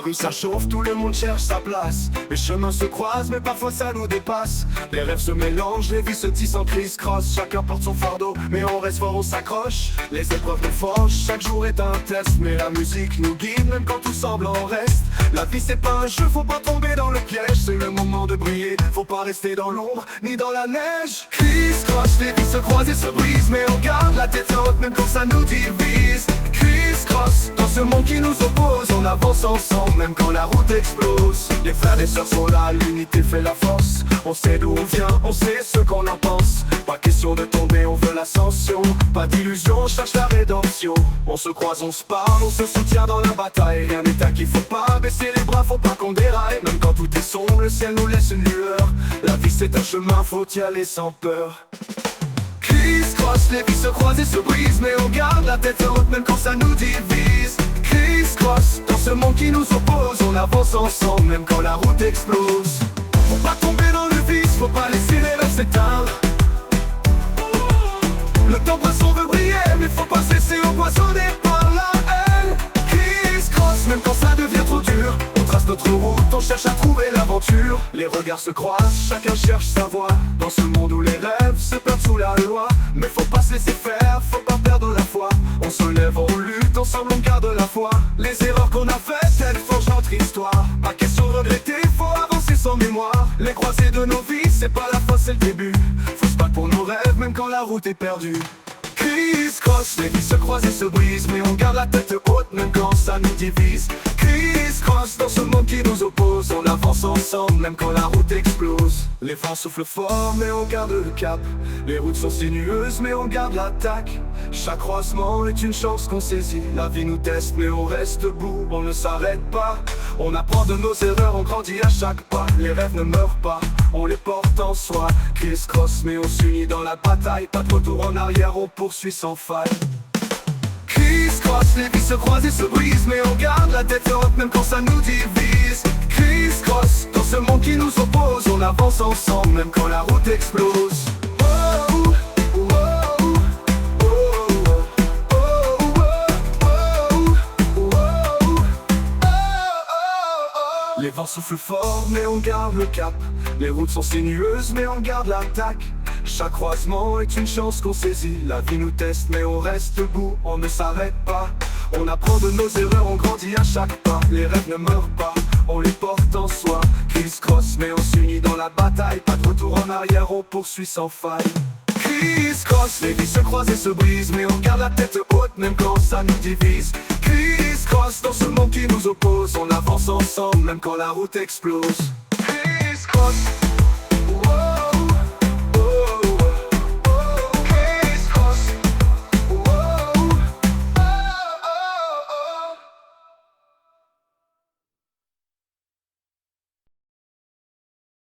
rue ça chauffe, tout le monde cherche sa place. Les chemins se croisent mais parfois ça nous dépasse. Les rêves se mélangent, les vies se tissent en criss-cross. Chacun porte son fardeau mais on reste fort, on s'accroche. Les épreuves nous forgent, chaque jour est un test. Mais la musique nous guide même quand tout semble en reste. La vie c'est pas un jeu, faut pas tomber dans le piège. C'est le moment de briller, faut pas rester dans l'ombre ni dans la neige. Criss-cross, les vies se croisent et se brisent, mais on garde la tête haute même quand ça nous divise. Criss-cross, dans ce monde qui nous oppose, on avance ensemble même quand la route explose. Les frères et sœurs sont là, l'unité fait la force. On sait d'où on vient, on sait ce qu'on en pense. Pas question de tomber, on veut l'ascension. Pas d'illusion, on cherche la rédemption. On se croise, on se parle, on se soutient dans la bataille. Rien n'est acquis, faut pas baisser les bras, faut pas qu'on déraille. Même quand tout est sombre, le ciel nous laisse une lueur. La vie c'est un chemin, faut y aller sans peur. Criss-cross, les vies se croisent et se brisent, mais on garde la tête haute même quand ça nous divise. Criss-cross, dans ce monde qui nous oppose, on avance ensemble même quand la route explose. Faut pas tomber dans le vice, faut pas laisser les rêves s'éteindre. Le temps passe, on veut briller, mais faut pas se laisser empoisonner par la haine. Criss-cross, même quand ça devient trop dur, on trace notre route, on cherche à trouver l'aventure. Les regards se croisent, chacun cherche sa voie. Dans ce monde où les rêves se perdent sous la loi, mais faut pas se laisser faire, faut pas perdre la foi. On se lève, on lutte, ensemble on garde la foi. Les erreurs qu'on a faites, elles forgent notre histoire. Pas question de regretter, faut avancer sans mémoire. Les croisées de nos vies, c'est pas la fin, c'est le début. Faut se battre pour nos rêves, même quand la route est perdue. Criss-cross, les vies se croisent et se brisent, mais on garde la tête haute même quand ça nous divise. Criss-cross, dans ce monde qui nous oppose, on avance ensemble même quand la route explose. Les vents soufflent fort mais on garde le cap. Les routes sont sinueuses mais on garde l'attaque. Chaque croisement est une chance qu'on saisit. La vie nous teste mais on reste debout, on ne s'arrête pas. On apprend de nos erreurs, on grandit à chaque pas. Les rêves ne meurent pas, on les porte en soi. Criss-cross mais on s'unit dans la bataille. Pas de retour en arrière, on poursuit sans faille. Criss-cross, les vies se croisent et se brisent, mais on garde la tête haute même quand ça nous divise. Criss-cross, dans ce monde qui nous oppose, on avance ensemble même quand la route explose. Les vents soufflent fort mais on garde le cap. Les routes sont sinueuses mais on garde l'attaque. Chaque croisement est une chance qu'on saisit. La vie nous teste mais on reste debout, on ne s'arrête pas. On apprend de nos erreurs, on grandit à chaque pas. Les rêves ne meurent pas, on les porte en soi. Criss-cross mais on s'unit dans la bataille. Pas de retour en arrière, on poursuit sans faille. Criss-cross, les vies se croisent et se brisent, mais on garde la tête haute même quand ça nous divise. Criss-cross, dans ce monde qui nous oppose, on avance ensemble même quand la route explose.